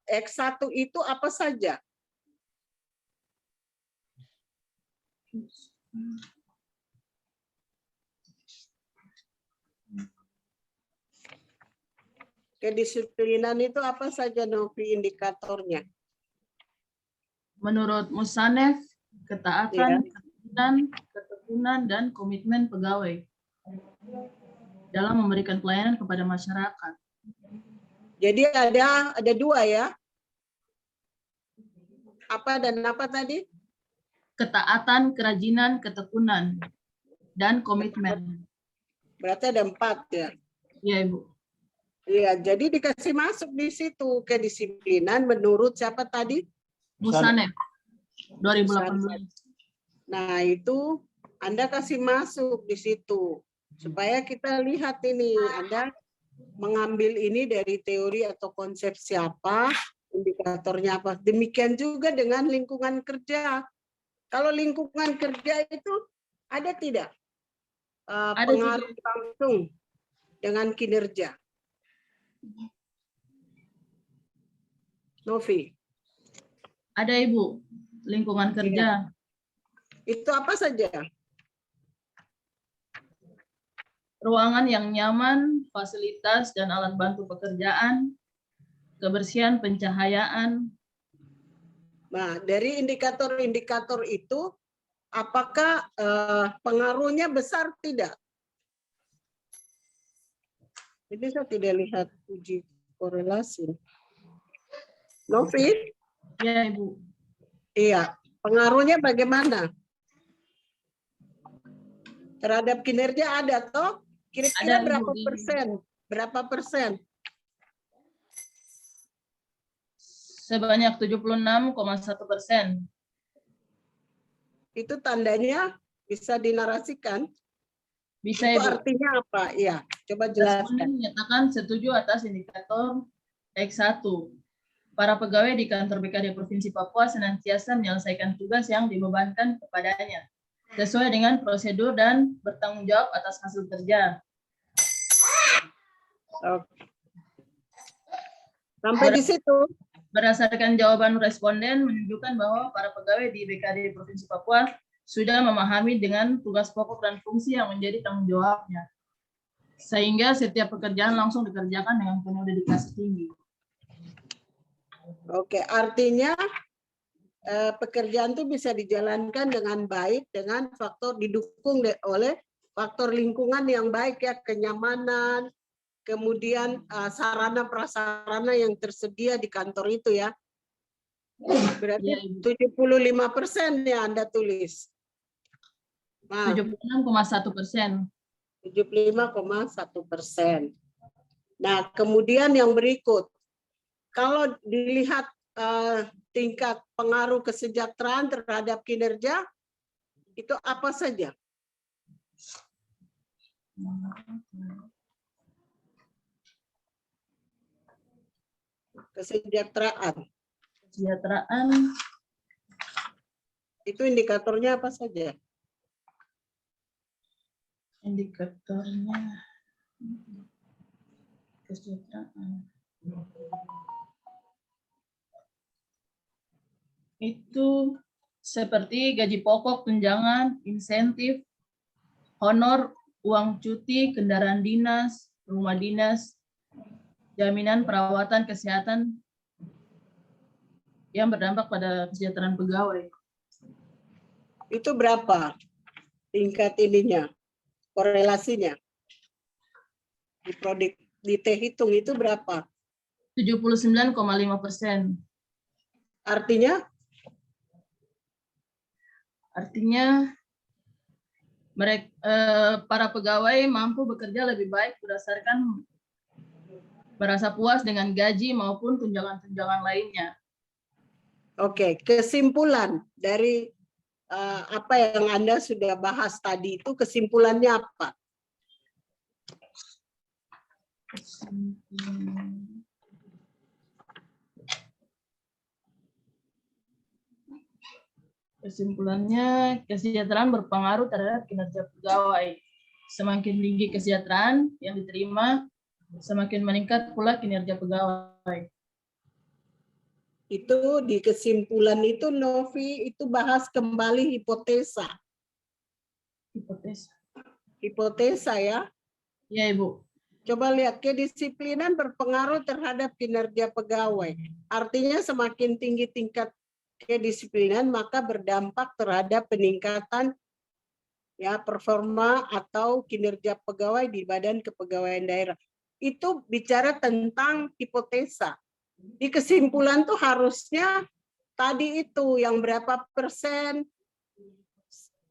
X1 itu apa saja? Kedisiplinan itu apa saja Novi indikatornya? Menurut Musanef, ketaatan, Ya. ketekunan, dan komitmen pegawai dalam memberikan pelayanan kepada masyarakat. Jadi ada dua ya. Apa dan apa tadi? Ketaatan, kerajinan, ketekunan, dan komitmen. Berarti ada 4 ya. Ya, Ibu. Iya, jadi dikasih masuk di situ kedisiplinan menurut siapa tadi? Musanef 2018. Nah, itu Anda kasih masuk di situ supaya kita lihat ini Anda mengambil ini dari teori atau konsep siapa, indikatornya apa. Demikian juga dengan lingkungan kerja. Kalau lingkungan kerja itu ada tidak Ada pengaruh langsung dengan kinerja? Novi, Ada, Ibu. Lingkungan kerja. itu apa saja? Ruangan yang nyaman, fasilitas dan alat bantu pekerjaan, kebersihan pencahayaan. Nah, dari indikator-indikator itu, apakah pengaruhnya besar tidak? Ini saya tidak lihat uji korelasi. Novi? Ya, Ibu. Iya. Pengaruhnya bagaimana? Terhadap kinerja ada toh? Kira-kira Ada, berapa Ibu. persen? Berapa persen? Sebanyak 76,1%. Itu tandanya bisa dinarasikan? Bisa, Itu Ibu. artinya apa? Iya, coba Responden jelaskan. menyatakan setuju atas indikator X1. Para pegawai di kantor BKD Provinsi Papua senantiasa menyelesaikan tugas yang dibebankan kepadanya, sesuai dengan prosedur dan bertanggung jawab atas hasil kerja. Oke. Sampai di situ. Berdasarkan jawaban responden menunjukkan bahwa para pegawai di BKD Provinsi Papua sudah memahami dengan tugas pokok dan fungsi yang menjadi tanggung jawabnya, sehingga setiap pekerjaan langsung dikerjakan dengan penuh dedikasi tinggi. Oke, artinya pekerjaan itu bisa dijalankan dengan baik dengan faktor didukung oleh faktor lingkungan yang baik ya, kenyamanan, kemudian sarana prasarana yang tersedia di kantor itu ya. Berarti 75% ya Anda tulis. Nah, 76,1%. 75,1%. Nah, kemudian yang berikut, kalau dilihat tingkat pengaruh kesejahteraan terhadap kinerja, itu apa saja? Kesejahteraan. Kesejahteraan. Itu indikatornya apa saja? Indikatornya kesejahteraan. Itu seperti gaji pokok, tunjangan, insentif, honor, uang cuti, kendaraan dinas, rumah dinas, jaminan perawatan kesehatan yang berdampak pada kesejahteraan pegawai. Itu berapa tingkat ininya, korelasinya? Di hitung itu berapa? 79,5%. Artinya? Artinya para pegawai mampu bekerja lebih baik berdasarkan merasa puas dengan gaji maupun tunjangan-tunjangan lainnya. Oke, kesimpulan dari apa yang Anda sudah bahas tadi itu, kesimpulannya apa? Kesimpulannya, kesejahteraan berpengaruh terhadap kinerja pegawai. Semakin tinggi kesejahteraan yang diterima, semakin meningkat pula kinerja pegawai. Itu di kesimpulan itu, Novi, itu bahas kembali hipotesa. Hipotesa. Hipotesa ya? Ya, Ibu. Coba lihat, kedisiplinan berpengaruh terhadap kinerja pegawai. Artinya semakin tinggi tingkat kedisiplinan, maka berdampak terhadap peningkatan ya performa atau kinerja pegawai di Badan Kepegawaian Daerah. Itu bicara tentang hipotesa. Di kesimpulan tuh harusnya tadi itu yang berapa persen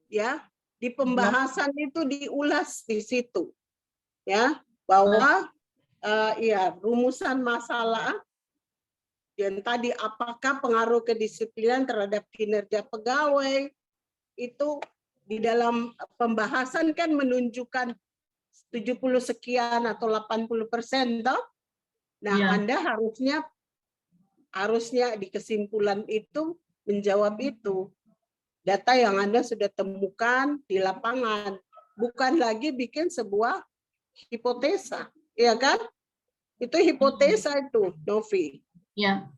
ya, di pembahasan itu diulas di situ. Ya, bahwa ya rumusan masalah yang tadi apakah pengaruh kedisiplinan terhadap kinerja pegawai itu di dalam pembahasan kan menunjukkan 70 sekian atau 80% toh. Nah, Ya. Anda harusnya di kesimpulan itu menjawab itu. Data yang Anda sudah temukan di lapangan, bukan lagi bikin sebuah hipotesa, ya kan? Itu hipotesa itu, Novi. Ya.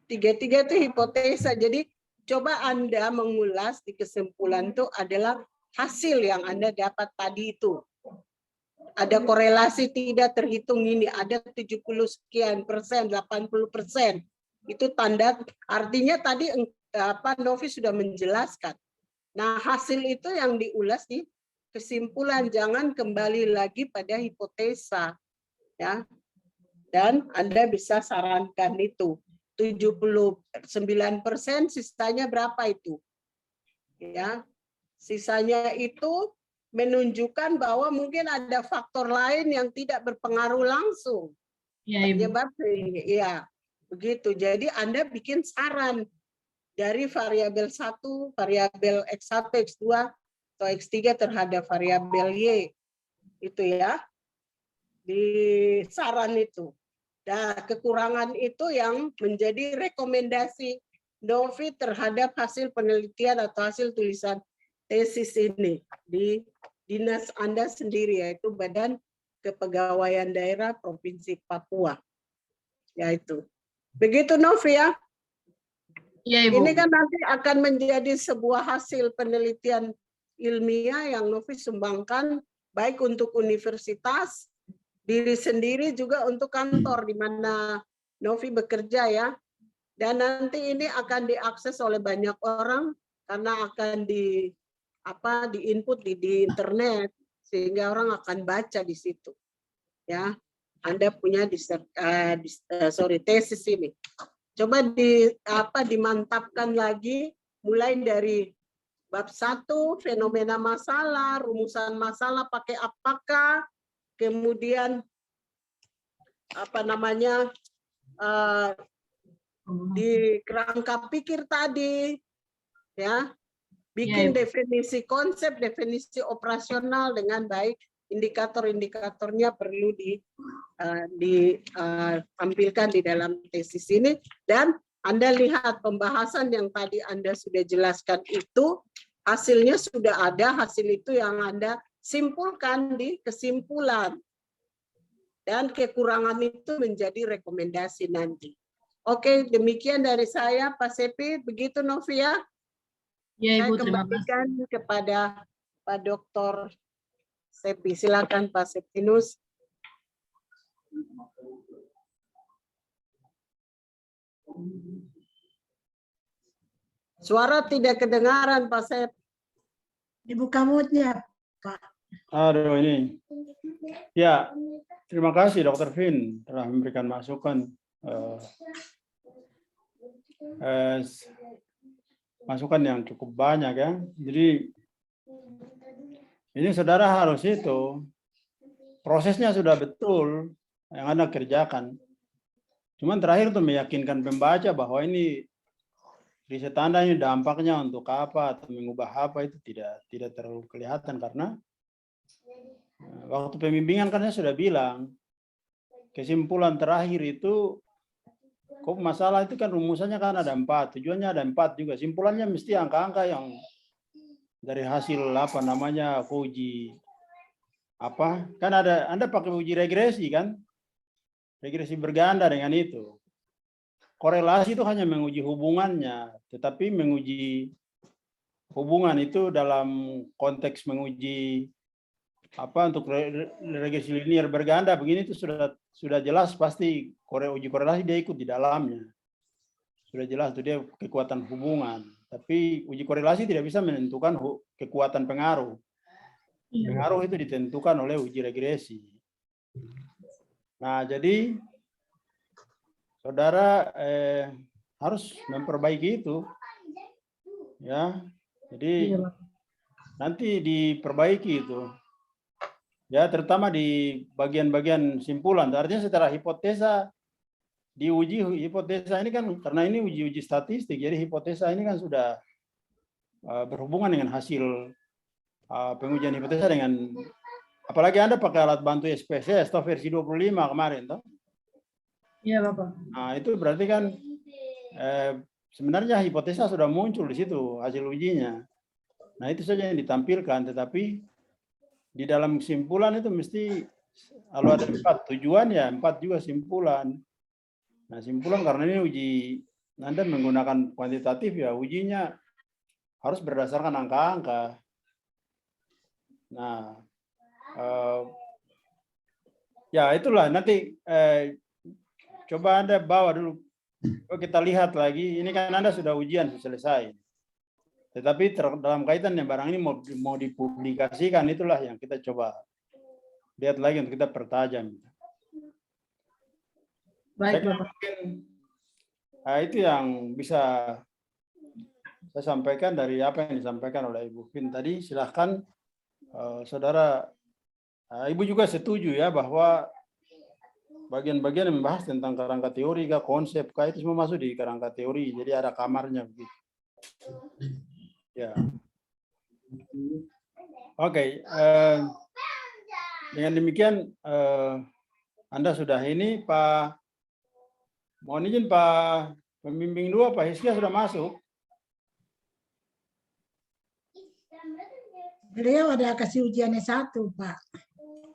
Tiga-tiga itu hipotesa. Jadi coba Anda mengulas di kesimpulan itu adalah hasil yang Anda dapat tadi itu. Ada korelasi tidak terhitung ini, ada 70 sekian persen, 80%. Itu tanda, artinya tadi Novi sudah menjelaskan. Nah, hasil itu yang diulas di kesimpulan, jangan kembali lagi pada hipotesa. Ya. Dan Anda bisa sarankan itu. 79%, sisanya berapa itu? Ya. Sisanya itu menunjukkan bahwa mungkin ada faktor lain yang tidak berpengaruh langsung. Ya, Ibu. Ya, begitu. Jadi Anda bikin saran dari variabel 1, variabel X1, X2, atau X3 terhadap variabel Y. Itu ya. Di saran itu. Nah, kekurangan itu yang menjadi rekomendasi Novi terhadap hasil penelitian atau hasil tulisan tesis ini di dinas Anda sendiri, yaitu Badan Kepegawaian Daerah Provinsi Papua. Yaitu. Begitu Novi ya. Ya, Ibu. Ini kan nanti akan menjadi sebuah hasil penelitian ilmiah yang Novi sumbangkan baik untuk universitas, diri sendiri, juga untuk kantor di mana Novi bekerja ya. Dan nanti ini akan diakses oleh banyak orang karena akan diinput di internet, sehingga orang akan baca di situ. Ya, Anda punya tesis ini. Coba dimantapkan lagi mulai dari bab 1, fenomena masalah, rumusan masalah pakai apakah, kemudian di kerangka pikir tadi, ya, bikin definisi konsep, definisi operasional dengan baik, indikator-indikatornya perlu ditampilkan di dalam tesis ini, dan Anda lihat pembahasan yang tadi Anda sudah jelaskan itu, hasilnya sudah ada, hasil itu yang Anda simpulkan di kesimpulan. Dan kekurangan itu menjadi rekomendasi nanti. Oke, demikian dari saya, Pak Sepi. Begitu, Novia. Ya, Ibu, saya kembalikan kepada Pak Dr. Sepi. Silakan, Pak Septinus. Suara tidak kedengaran, Pak Sep. Dibuka mute-nya, Pak. Aduh, ini. Ya, terima kasih Dr. Vin telah memberikan masukan. Masukan yang cukup banyak ya. Jadi ini saudara harus itu prosesnya sudah betul yang Anda kerjakan. Cuman terakhir tuh meyakinkan pembaca bahwa ini riset Anda ini dampaknya untuk apa atau mengubah apa itu tidak terlalu kelihatan, karena waktu pembimbingan kan saya sudah bilang kesimpulan terakhir itu kok masalah itu kan rumusannya kan ada 4, tujuannya ada 4 juga, simpulannya mesti angka-angka yang dari hasil uji kan ada, Anda pakai uji regresi kan, regresi berganda. Dengan itu korelasi itu hanya menguji hubungannya, tetapi menguji hubungan itu dalam konteks menguji untuk regresi linier berganda begini itu sudah jelas pasti uji korelasi dia ikut di dalamnya. Sudah jelas itu dia kekuatan hubungan. Tapi uji korelasi tidak bisa menentukan kekuatan pengaruh. Pengaruh itu ditentukan oleh uji regresi. Nah, jadi saudara harus memperbaiki itu, ya. Jadi nanti diperbaiki itu, ya, terutama di bagian-bagian simpulan. Artinya secara hipotesa diuji hipotesa ini kan karena ini uji statistik, jadi hipotesa ini kan sudah berhubungan dengan hasil pengujian hipotesa dengan, apalagi Anda pakai alat bantu SPSS atau versi 25 kemarin, toh? Iya, Bapak. Nah, itu berarti kan sebenarnya hipotesa sudah muncul di situ hasil ujinya. Nah, itu saja yang ditampilkan, tetapi di dalam kesimpulan itu mesti kalau ada 4 tujuan ya 4 juga simpulan. Nah, simpulan karena ini uji Anda menggunakan kuantitatif ya ujinya harus berdasarkan angka-angka. Nah, ya itulah nanti coba Anda bawa dulu. Kita lihat lagi, ini kan Anda sudah ujian selesai. Tetapi dalam kaitan yang barang ini mau dipublikasikan, itulah yang kita coba lihat lagi untuk kita pertajam. Baik, Bapak. Itu yang bisa saya sampaikan dari apa yang disampaikan oleh Ibu Fin tadi. Silahkan saudara, Ibu juga setuju ya bahwa bagian-bagian yang membahas tentang kerangka teori, konsep, itu semua masuk di kerangka teori. Jadi ada kamarnya begitu. Ya. Oke. Dengan demikian Anda sudah ini, Pak. Mohon izin Pak Pembimbing 2, Pak Hiskia sudah masuk. Beliau ada kasih ujiannya 1, Pak.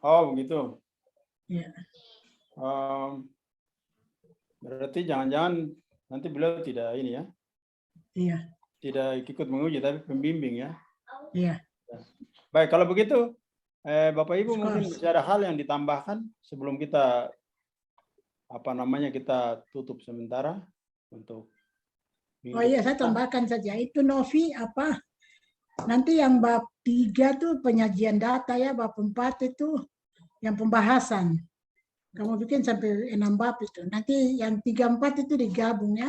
Oh, begitu. Ya. Berarti jangan-jangan nanti beliau tidak ini ya? Iya. Tidak ikut menguji, tapi pembimbing ya? Iya. Baik, kalau begitu, Bapak Ibu mungkin bisa ada hal yang ditambahkan sebelum kita kita tutup sementara untuk. Oh iya, saya tambahkan saja. Itu Novi nanti yang bab 3 tuh penyajian data ya, bab 4 itu yang pembahasan. Kamu bikin sampai 6 bab itu. Nanti yang 3, 4 itu digabung ya.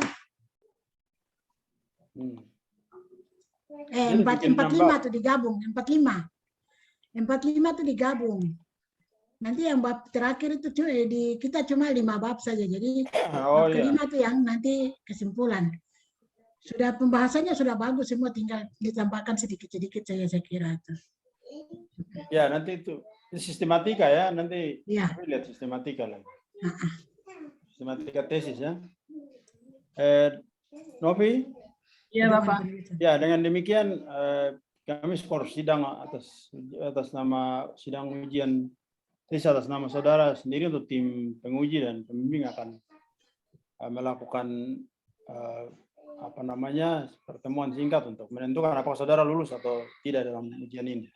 45 itu digabung, 45 itu digabung. Nanti yang bab terakhir itu kita cuma 5 bab saja. Jadi bab kelima itu yang nanti kesimpulan. Sudah pembahasannya sudah bagus semua, tinggal ditambahkan sedikit-sedikit saya kira itu. Ya, nanti itu sistematika ya, nanti ya. Lihat sistematika lagi. Sistematika tesis ya. Novi? Iya, Bapak. Ya, dengan demikian kami skor sidang atas nama sidang ujian tesis atas nama saudara sendiri untuk tim penguji dan pembimbing akan melakukan pertemuan singkat untuk menentukan apakah saudara lulus atau tidak dalam ujian ini.